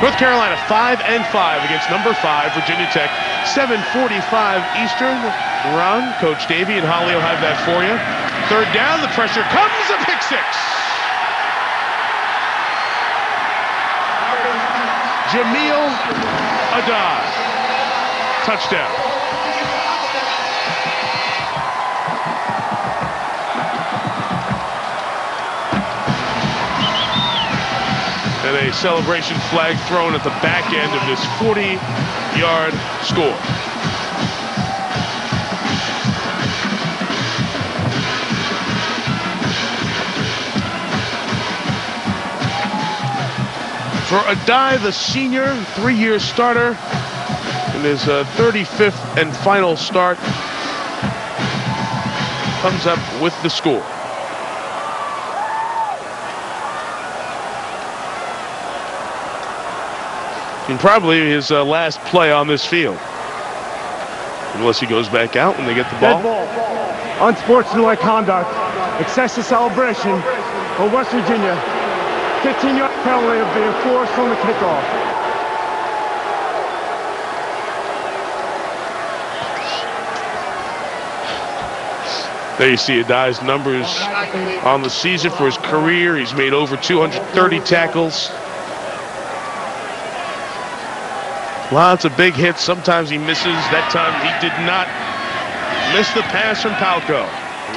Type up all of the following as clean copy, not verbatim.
North Carolina 5-5 against number 5 Virginia Tech. 7:45 Eastern. Ron, Coach Davey, and Holly will have that for you. Third down, the pressure comes, a pick six. Jamil Adad, touchdown. And a celebration flag thrown at the back end of this 40-yard score. For Adai, the senior, 3-year starter, in his 35th and final start, comes up with the score. And probably his last play on this field. Unless he goes back out when they get the ball. Dead ball. Unsportsmanlike conduct. Excessive celebration for West Virginia. 15-yard penalty of being forced from the kickoff. There you see Adai's numbers on the season for his career. He's made over 230 tackles. Lots of big hits. Sometimes he misses. That time he did not miss the pass from Palco.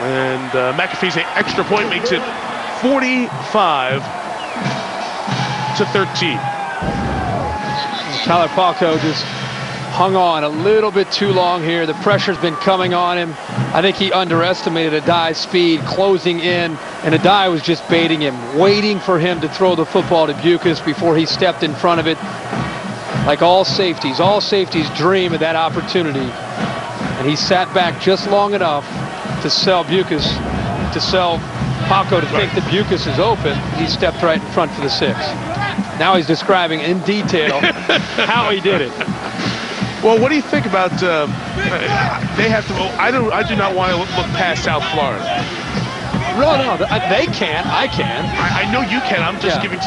And McAfee's extra point makes it 45-13. Tyler Palco just hung on a little bit too long here. The pressure's been coming on him. I think he underestimated Adai's speed closing in, and Adai was just baiting him, waiting for him to throw the football to Bucas before he stepped in front of it. Like all safeties dream of that opportunity. And he sat back just long enough to sell Bucas, to sell Palco to think that Bucas is open. He stepped right in front for the 6. Now he's describing in detail how he did it. Well, what do you think about they have to? I do not want to look past South Florida. No, they can't. I can. I know you can. I'm just giving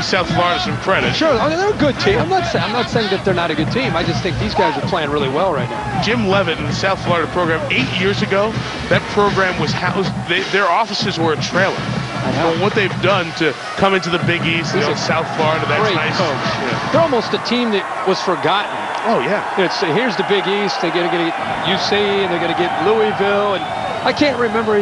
South Florida some credit. Sure, I mean, they're a good team. I'm not saying that they're not a good team. I just think these guys are playing really well right now. Jim Levitt in the South Florida program 8 years ago, that program was housed. Their offices were a trailer. Well, what they've done to come into the Big East, South Florida, that's great nice. Coach. Yeah. They're almost a team that was forgotten. Oh yeah. Here's the Big East. They're going to get UC and they're going to get Louisville, and I can't remember.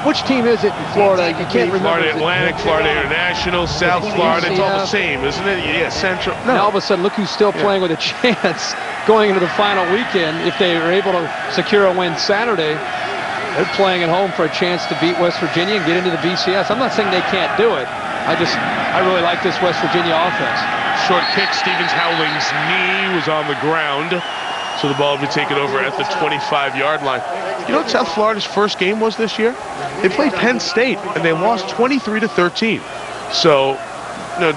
Which team is it in Florida? You can't remember. Florida Atlantic, Florida International, South Florida. It's all the same, isn't it? Yeah, Central. No. Now all of a sudden, look who's still playing with a chance going into the final weekend. If they are able to secure a win Saturday, they're playing at home for a chance to beat West Virginia and get into the BCS. I'm not saying they can't do it. I really like this West Virginia offense. Short kick, Stevens Howling's knee was on the ground, so the ball will be taken over at the 25-yard line. You know what South Florida's first game was this year? They played Penn State, and they lost 23-13. So,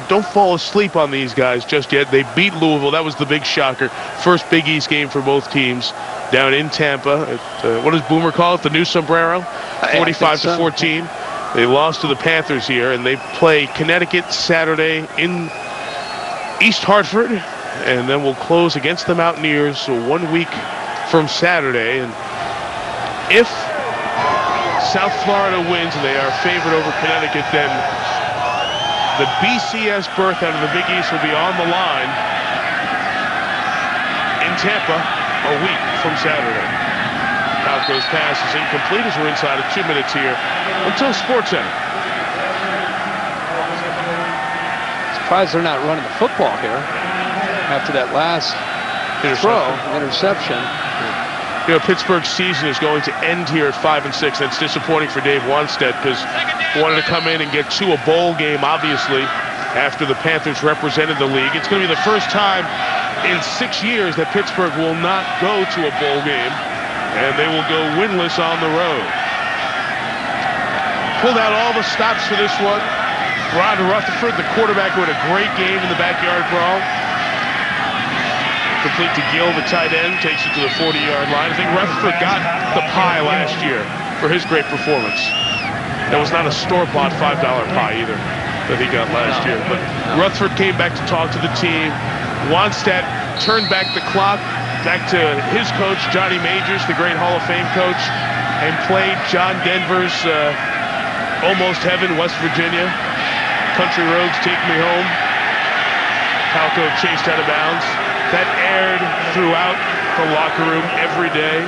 don't fall asleep on these guys just yet. They beat Louisville. That was the big shocker. First Big East game for both teams down in Tampa. What does Boomer call it? The new sombrero? 45-14. They lost to the Panthers here, and they play Connecticut Saturday in East Hartford, and then we'll close against the Mountaineers 1 week from Saturday. And if South Florida wins and they are favored over Connecticut, then the BCS berth out of the Big East will be on the line in Tampa a week from Saturday. Palco's pass is incomplete as we're inside of 2 minutes here until SportsCenter. Surprised they're not running the football here after that last interception. Pittsburgh's season is going to end here at 5-6. That's disappointing for Dave Wanstead because he wanted to come in and get to a bowl game, obviously, after the Panthers represented the league. It's going to be the first time in 6 years that Pittsburgh will not go to a bowl game, and they will go winless on the road. Pulled out all the stops for this one. Ron Rutherford, the quarterback, who had a great game in the backyard brawl. Complete to Gill, the tight end, takes it to the 40-yard line. I think Rutherford got the pie last year for his great performance. That was not a store-bought $5 pie either. that he got last year. But Rutherford came back to talk to the team. Wannstedt turned back the clock, back to his coach, Johnny Majors, the great Hall of Fame coach, and played John Denver's Almost Heaven, West Virginia. Country Roads Take Me Home. Palco chased out of bounds. That aired throughout the locker room every day.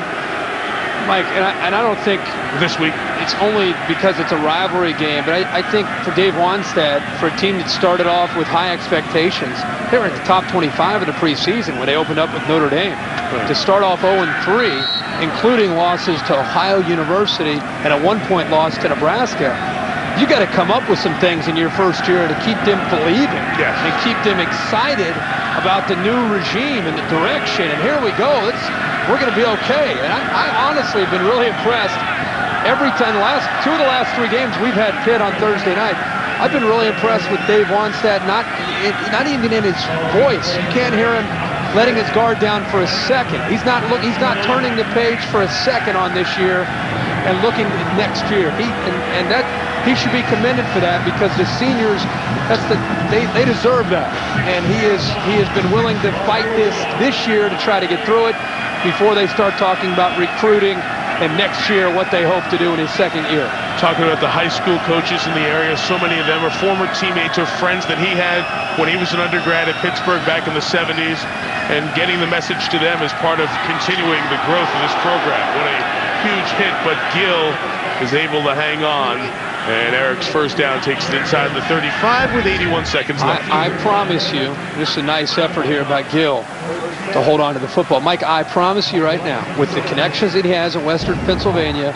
Mike, and I don't think this week it's only because it's a rivalry game, but I think for Dave Wannstedt, for a team that started off with high expectations, they were in the top 25 of the preseason when they opened up with Notre Dame. Right. To start off 0-3, including losses to Ohio University and a 1-point loss to Nebraska, you got to come up with some things in your first year to keep them believing and keep them excited about the new regime and the direction. And here we go. We're going to be okay. And I honestly have been really impressed. Every time, two of the last 3 games we've had Pitt on Thursday night, I've been really impressed with Dave Wannstedt, not even in his voice. You can't hear him letting his guard down for a second. He's not turning the page for a second on this year and looking at next year. He should be commended for that, because the seniors, they deserve that. And he has been willing to fight this year to try to get through it before they start talking about recruiting and next year what they hope to do in his second year. Talking about the high school coaches in the area, so many of them are former teammates or friends that he had when he was an undergrad at Pittsburgh back in the 70s, and getting the message to them as part of continuing the growth of this program. What a huge hit, but Gill is able to hang on. And Eric's first down takes it inside the 35 with 81 seconds left. I promise you, this is a nice effort here by Gill to hold on to the football. Mike, I promise you right now, with the connections that he has in Western Pennsylvania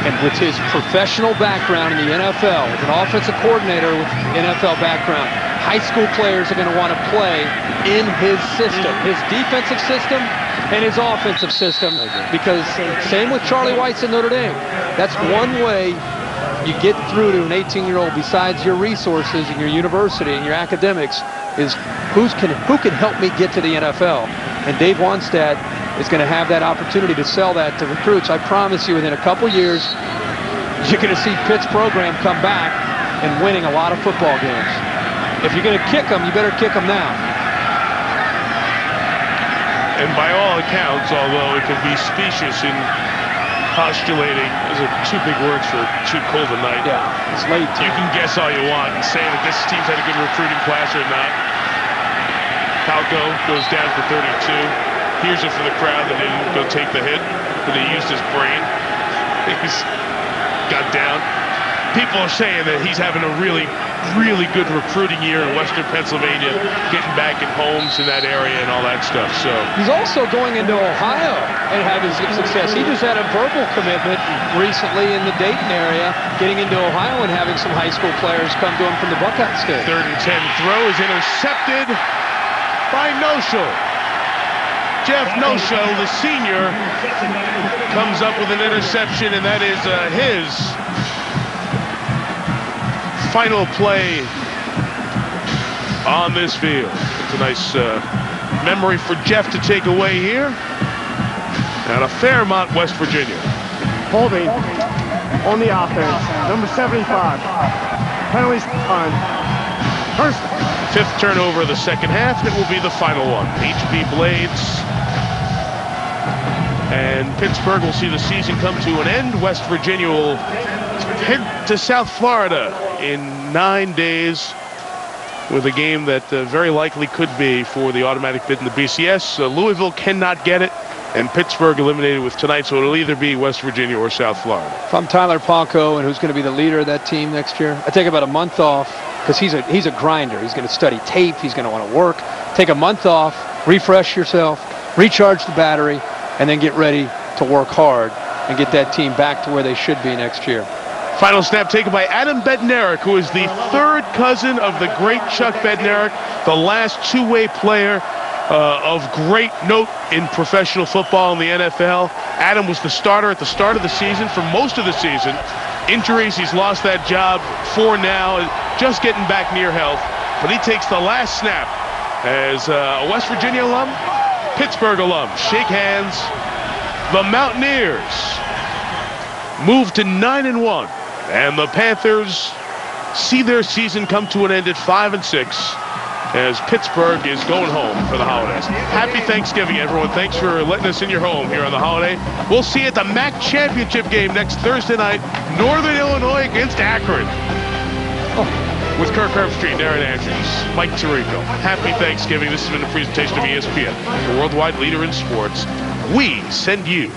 and with his professional background in the NFL, with an offensive coordinator with NFL background, high school players are going to want to play in his system, his defensive system and his offensive system, because same with Charlie Weis at Notre Dame. That's one way you get through to an 18-year-old besides your resources and your university and your academics is who can help me get to the NFL. And Dave Wannstedt is going to have that opportunity to sell that to recruits. I promise you, within a couple years, you're going to see Pitt's program come back and winning a lot of football games. If you're going to kick them, you better kick them now. And by all accounts, although it can be specious in postulating, those are 2 big words for too cold a night. Yeah, it's late. You can guess all you want and say that this team's had a good recruiting class or not. Palco goes down for 32. Here's it for the crowd that didn't go take the hit, but he used his brain. He's got down. People are saying that he's having a really good recruiting year in Western Pennsylvania, getting back in homes in that area and all that stuff. So he's also going into Ohio and having some success. He just had a verbal commitment recently in the Dayton area, getting into Ohio and having some high school players come to him from the Buckeye State. 3rd and 10 throw is intercepted by Noshel. Jeff Noshel, the senior, comes up with an interception, and that is his final play on this field. It's a nice memory for Jeff to take away here out of Fairmont, West Virginia. Holding on the offense, number 75. Penalties on. First. 5th turnover of the second half, and it will be the final one. HB Blades and Pittsburgh will see the season come to an end. West Virginia will head to South Florida in 9 days with a game that very likely could be for the automatic bid in the BCS. Louisville cannot get it, and Pittsburgh eliminated with tonight, so it'll either be West Virginia or South Florida. If I'm Tyler Palco, and who's going to be the leader of that team next year, I take about a month off, because he's a grinder. He's going to study tape. He's going to want to work. Take a month off, refresh yourself, recharge the battery, and then get ready to work hard and get that team back to where they should be next year. Final snap taken by Adam Bednarik, who is the 3rd cousin of the great Chuck Bednarik, the last 2-way player of great note in professional football in the NFL. Adam was the starter at the start of the season for most of the season. Injuries, he's lost that job for now, just getting back near health. But he takes the last snap as a West Virginia alum, Pittsburgh alum. Shake hands. The Mountaineers move to 9-1, and the Panthers see their season come to an end at 5-6 as Pittsburgh is going home for the holidays. Happy Thanksgiving, everyone. Thanks for letting us in your home here on the holiday. We'll see you at the MAC Championship game next Thursday night, Northern Illinois against Akron. With Kirk Herbstreit, Darren Andrews, Mike Tirico. Happy Thanksgiving. This has been a presentation of ESPN, the worldwide leader in sports. We send you